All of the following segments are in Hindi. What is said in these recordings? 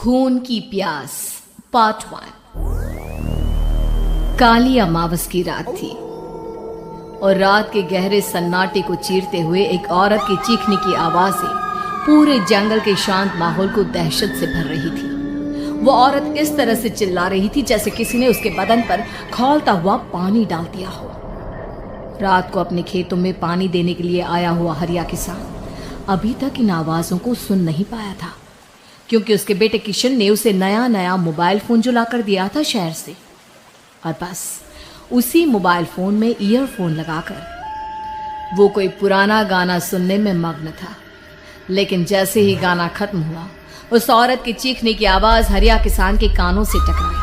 खून की प्यास पार्ट 1। काली अमावस की रात थी और रात के गहरे सन्नाटे को चीरते हुए एक औरत की चीखने की आवाजें पूरे जंगल के शांत माहौल को दहशत से भर रही थी। वो औरत इस तरह से चिल्ला रही थी जैसे किसी ने उसके बदन पर खौलता हुआ पानी डाल दिया हो। रात को अपने खेतों में पानी देने के लिए आया हुआ हरिया किसान अभी तक इन आवाजों को सुन नहीं पाया था, क्योंकि उसके बेटे किशन ने उसे नया नया मोबाइल फोन जो लाकर दिया था शहर से, और बस उसी मोबाइल फोन में ईयरफोन लगाकर वो कोई पुराना गाना सुनने में मग्न था। लेकिन जैसे ही गाना खत्म हुआ, उस औरत की चीखने की आवाज हरिया किसान के कानों से टकराई।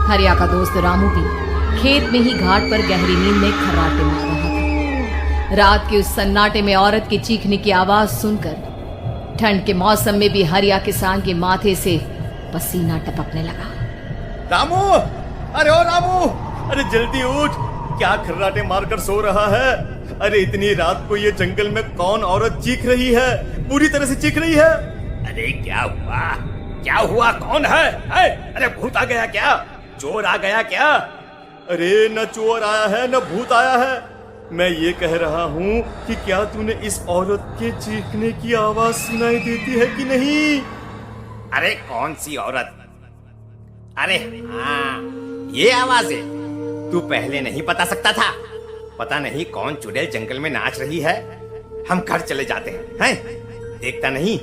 हरिया का दोस्त रामू भी खेत में ही घाट पर गहरी नींद में खर्राटे मार रहा था। रात के उस सन्नाटे में औरत की चीखने की आवाज सुनकर ठंड के मौसम में भी हरिया किसान के माथे से पसीना टपकने लगा। रामू, अरे ओ रामू, अरे जल्दी उठ, क्या खर्राटे मारकर सो रहा है? अरे इतनी रात को ये जंगल में कौन औरत चीख रही है? पूरी तरह से चीख रही है। अरे क्या हुआ? क्या हुआ? कौन है? अरे भूत आ गया क्या? चोर आ गया क्या? अरे न चोर आया है न भूत आया है। मैं ये कह रहा हूँ कि क्या तूने इस औरत के चीखने की आवाज सुनाई देती है कि नहीं? अरे कौन सी औरत? अरे हाँ, ये आवाज है। तू पहले नहीं बता सकता था? पता नहीं कौन चुड़ैल जंगल में नाच रही है। हम घर चले जाते हैं। देखता नहीं,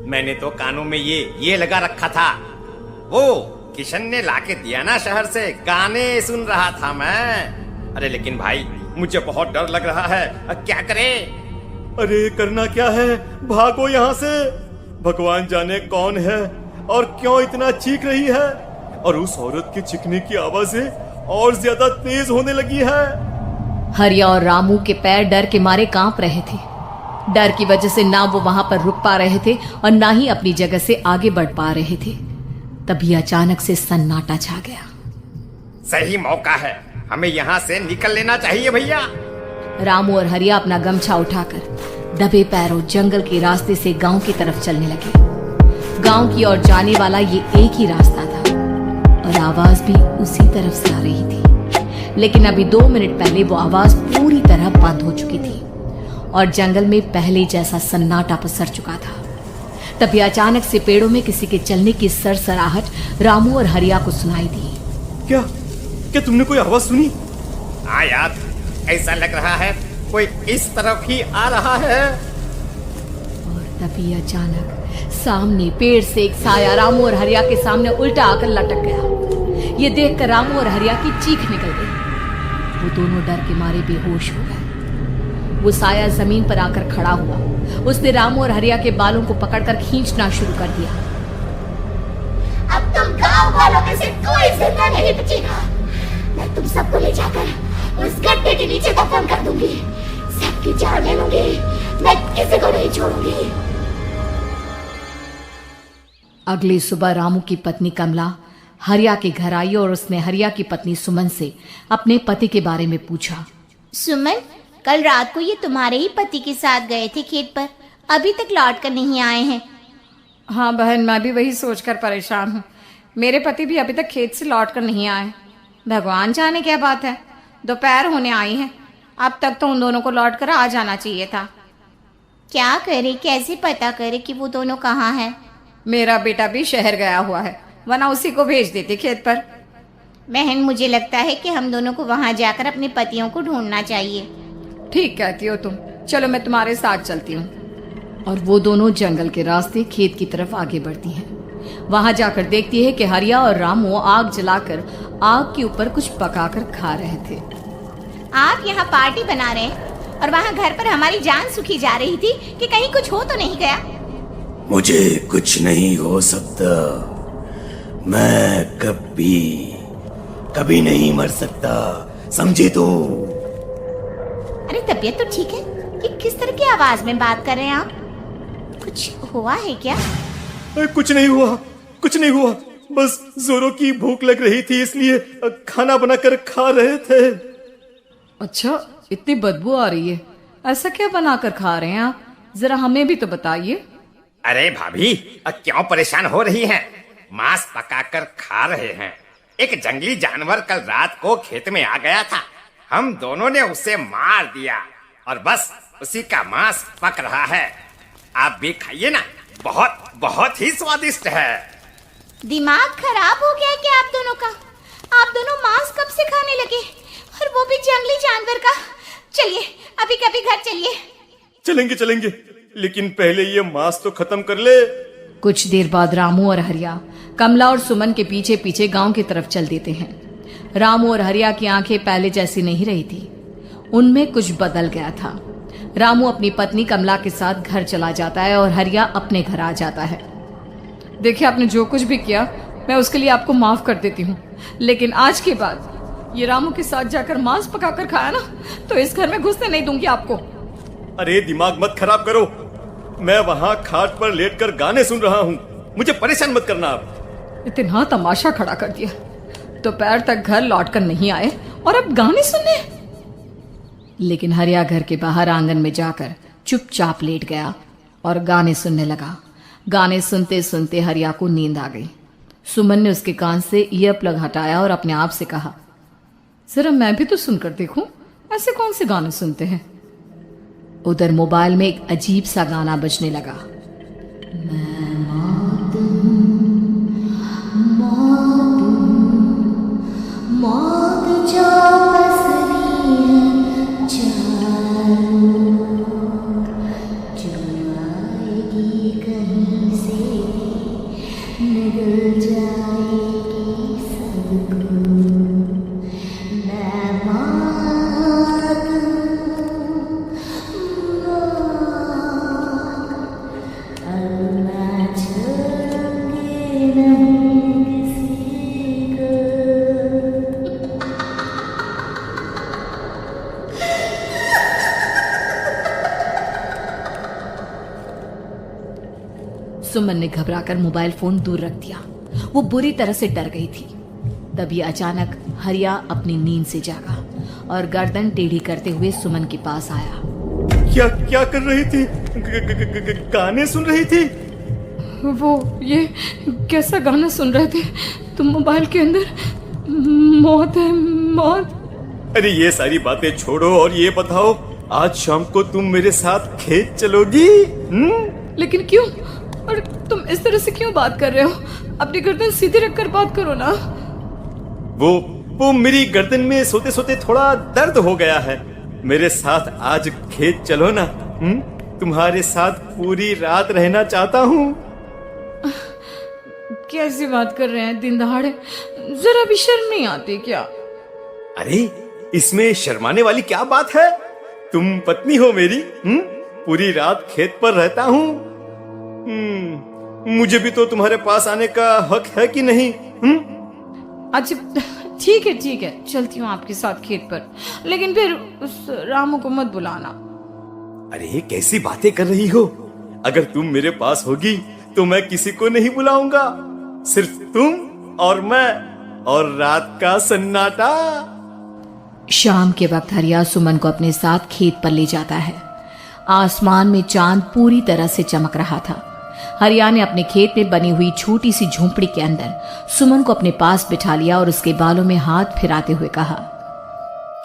मैंने तो कानों में ये लगा रखा था। वो किशन ने लाके दिया ना शहर से, गाने सुन रहा था मैं। अरे लेकिन भाई, मुझे बहुत डर लग रहा है। क्या करें? अरे करना क्या है, भागो यहाँ से। भगवान जाने कौन है और क्यों इतना चीख रही है। और उस औरत के चीखने की आवाजें और ज्यादा तेज होने लगी है। हरिया और रामू के पैर डर के मारे कांप रहे थे। डर की वजह से ना वो वहां पर रुक पा रहे थे और ना ही अपनी जगह से आगे बढ़ पा रहे थे। तभी अचानक से सन्नाटा छा गया। सही मौका है, हमें यहाँ से निकल लेना चाहिए भैया। रामू और हरिया अपना गमछा उठाकर दबे पैरों जंगल के रास्ते से गांव की तरफ चलने लगे। गांव की ओर जाने वाला ये एक ही रास्ता था और आवाज भी उसी तरफ से आ रही थी। लेकिन अभी 2 मिनट पहले वो आवाज पूरी तरह बंद हो चुकी थी और जंगल में पहले जैसा सन्नाटा पसर चुका था। तभी अचानक से पेड़ों में किसी के चलने की सरसराहट रामू और हरिया को सुनाई दी। क्या तुमने कोई आवाज सुनी? हाँ यार, ऐसा लग रहा है कोई इस तरफ ही आ रहा है। और तभी अचानक सामने पेड़ से एक साया रामू और हरिया के सामने उल्टा आकर लटक गया। ये देखकर रामू और हरिया की चीख निकल गई। वो दोनों डर के मारे बेहोश हो गए। वो साया जमीन पर आकर खड़ा हुआ। उसने रामू और हरिया के बालों को पकड़कर खींचना शुरू कर दिया। अब तुम गांव वालों में से कोई जिंदा नहीं बचेगा। मैं तुम सबको ले जाकर उस गड्ढे के नीचे दफन कर दूंगी। सबकी जान ले लूंगी। मैं किसी को नहीं छोड़ूंगी। अगली सुबह रामू की पत्नी कमला हरिया के घर आई और उसने हरिया की पत्नी सुमन से अपने पति के बारे में पूछा। सुमन, कल रात को ये तुम्हारे ही पति के साथ गए थे खेत पर, अभी तक लौट कर नहीं आए हैं। हाँ बहन, मैं भी वही सोचकर परेशान हूँ। मेरे पति भी अभी तक खेत से लौट कर नहीं आए। भगवान जाने क्या बात है, दोपहर होने आई है। अब तक तो उन दोनों को लौट कर आ जाना चाहिए था। क्या करे, कैसे पता करे कि वो दोनों कहाँ हैं? मेरा बेटा भी शहर गया हुआ है, वरना उसी को भेज देते खेत पर। बहन, मुझे लगता है कि हम दोनों को वहाँ जाकर अपने पतियों को ढूंढना चाहिए। ठीक कहती हो तुम, चलो मैं तुम्हारे साथ चलती हूँ। और वो दोनों जंगल के रास्ते खेत की तरफ आगे बढ़ती हैं। वहां जाकर देखती है कि हरिया और रामू आग जलाकर आग के ऊपर कुछ पकाकर खा रहे थे। आप यहाँ पार्टी बना रहे हैं और वहाँ घर पर हमारी जान सुखी जा रही थी कि कहीं कुछ हो तो नहीं गया? मुझे कुछ नहीं हो सकता। मैं कभी नहीं मर सकता, समझे तो? अरे तबीयत तो ठीक है, ये किस तरह की आवाज में बात कर रहे हैं आप? कुछ हुआ है क्या? कुछ नहीं हुआ, बस जोरों की भूख लग रही थी, इसलिए खाना बनाकर खा रहे थे। अच्छा, इतनी बदबू आ रही है, ऐसा क्या बनाकर खा रहे हैं आप? जरा हमें भी तो बताइए। अरे भाभी, क्यों परेशान हो रही हैं? मांस पकाकर खा रहे हैं। एक जंगली जानवर कल रात को खेत में आ गया था। हम दोनों ने उसे मार दिया और बस उसी का मांस पक रहा है। आप भी खाइए ना, बहुत बहुत ही स्वादिष्ट है। दिमाग खराब हो गया है क्या आप दोनों का? आप दोनों मांस कब से खाने लगे, और वो भी जंगली जानवर का? चलिए अभी कभी घर चलिए। चलेंगे चलेंगे, लेकिन पहले ये मांस तो खत्म कर ले। कुछ देर बाद रामू और हरिया कमला और सुमन के पीछे पीछे गांव की तरफ चल देते हैं। रामू और हरिया की आंखें पहले जैसी नहीं रही थी, उनमें कुछ बदल गया था। रामू अपनी पत्नी कमला के साथ घर चला जाता है और हरिया अपने घर आ जाता है। देखिए, आपने जो कुछ भी किया मैं उसके लिए आपको माफ कर देती हूँ, लेकिन आज के बाद ये रामू के साथ जाकर मांस पकाकर खाया ना, तो इस घर में घुसने नहीं दूंगी आपको। अरे दिमाग मत खराब करो, मैं वहां खाट पर लेटकर गाने सुन रहा हूँ, मुझे परेशान मत करना आप। इतना तमाशा खड़ा कर दिया, दोपहर तक घर लौट कर नहीं आए और अब गाने सुनने। लेकिन हरिया घर के बाहर आंगन में जाकर चुपचाप लेट गया और गाने सुनने लगा। गाने सुनते सुनते हरिया को नींद आ गई। सुमन ने उसके कान से ईयर प्लग हटाया और अपने आप से कहा, जरा मैं भी तो सुनकर देखूं, ऐसे कौन से गाने सुनते हैं। उधर मोबाइल में एक अजीब सा गाना बजने लगा। मौत जो बसरी है चारों, जो आएगी कहीं से निगल जाएगी सबको। मैं मौत अब मैं छोड़ूंगी नहीं किसी को। सुमन ने घबराकर मोबाइल फोन दूर रख दिया। वो बुरी तरह से डर गई थी। तभी अचानक हरिया अपनी नींद से जागा और गर्दन टेढ़ी करते हुए सुमन के पास आया। क्या क्या कर रही थी? गाने सुन रही थी? वो ये कैसा गाना सुन रहे थे तुम मोबाइल के अंदर? मौत है, मौत। अरे ये सारी बातें छोड़ो और ये बताओ, आज शाम को तुम मेरे साथ खेत चलोगी? लेकिन क्यों? और तुम इस तरह से क्यों बात कर रहे हो? अपनी गर्दन सीधी रखकर बात करो ना। वो मेरी गर्दन में सोते सोते थोड़ा दर्द हो गया है। मेरे साथ आज खेत चलो ना। तुम्हारे साथ पूरी रात रहना चाहता हूँ। कैसी बात कर रहे हैं दिन दहाड़े? जरा भी शर्म नहीं आती क्या? अरे इसमें शर्माने वाली क्या बात है? तुम पत्नी हो मेरी। पूरी रात खेत पर रहता हूँ। मुझे भी तो तुम्हारे पास आने का हक है कि नहीं? अच्छा ठीक है, चलती हूँ आपके साथ खेत पर, लेकिन फिर उस रामू को मत बुलाना। अरे कैसी बातें कर रही हो? अगर तुम मेरे पास होगी तो मैं किसी को नहीं बुलाऊंगा, सिर्फ तुम और मैं और रात का सन्नाटा। शाम के वक्त हरिया सुमन को अपने साथ खेत पर ले जाता है। आसमान में चांद पूरी तरह से चमक रहा था। हरिया ने अपने खेत में बनी हुई छोटी सी झोंपड़ी के अंदर सुमन को अपने पास बिठा लिया और उसके बालों में हाथ फिराते हुए कहा,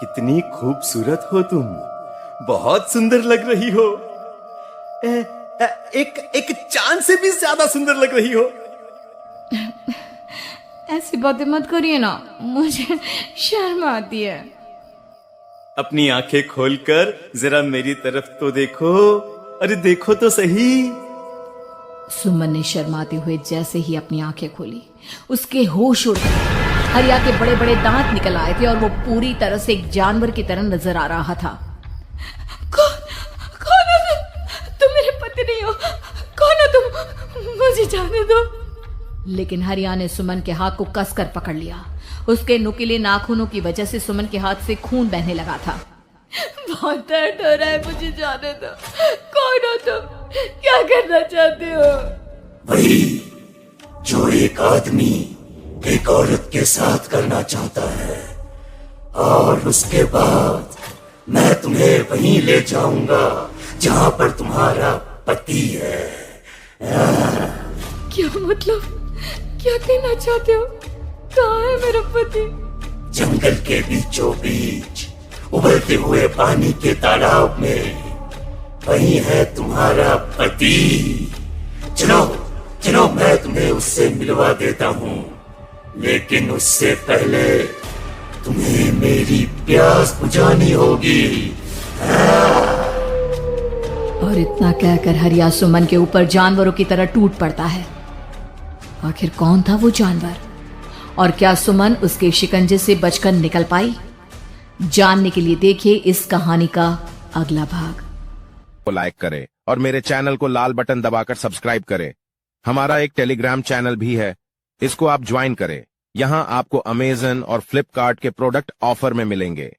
कितनी खूबसूरत हो तुम, बहुत सुंदर लग रही हो। एक चांद से भी ज्यादा सुंदर लग रही हो। ऐसी बातें मत करिए ना, मुझे शर्म आती है। अपनी आंखें खोलकर जरा मेरी तरफ तो देखो। अरे देखो तो सही। सुमन ने शर्माते हुए जैसे ही अपनी आंखें खोली, उसके होश उड़ गए। हरिया के बड़े बड़े दांत निकल आए थे और वो पूरी तरह से एक जानवर की तरह नजर आ रहा था। कौन हो तुम? मेरे पति नहीं हो। कौन हो तुम? मुझे जाने दो। लेकिन हरिया ने सुमन के हाथ को कसकर पकड़ लिया। उसके नुकीले नाखूनों की वजह से सुमन के हाथ से खून बहने लगा था। बहुत दर्द हो रहा है, मुझे जाने दो। कौन हो तुम? क्या करना चाहते हो? वही जो एक आदमी एक औरत के साथ करना चाहता है, और उसके बाद मैं तुम्हें वहीं ले जाऊंगा जहां पर तुम्हारा पति है। क्या मतलब? क्या कहना चाहते हो? कहाँ है मेरा पति? जंगल के बीचों बीच उबलते हुए पानी के तालाब में, वही है तुम्हारा पति। चलो चलो, मैं तुम्हें उससे मिलवा देता हूँ, लेकिन उससे पहले तुम्हें मेरी प्यास बुझानी होगी। और इतना कहकर हरिया सुमन के ऊपर जानवरों की तरह टूट पड़ता है। आखिर कौन था वो जानवर, और क्या सुमन उसके शिकंजे से बचकर निकल पाई? जानने के लिए देखिए इस कहानी का अगला भाग। को लाइक करें और मेरे चैनल को लाल बटन दबाकर सब्सक्राइब करें। हमारा एक टेलीग्राम चैनल भी है, इसको आप ज्वाइन करें। यहाँ आपको अमेजन और फ्लिपकार्ट के प्रोडक्ट ऑफर में मिलेंगे।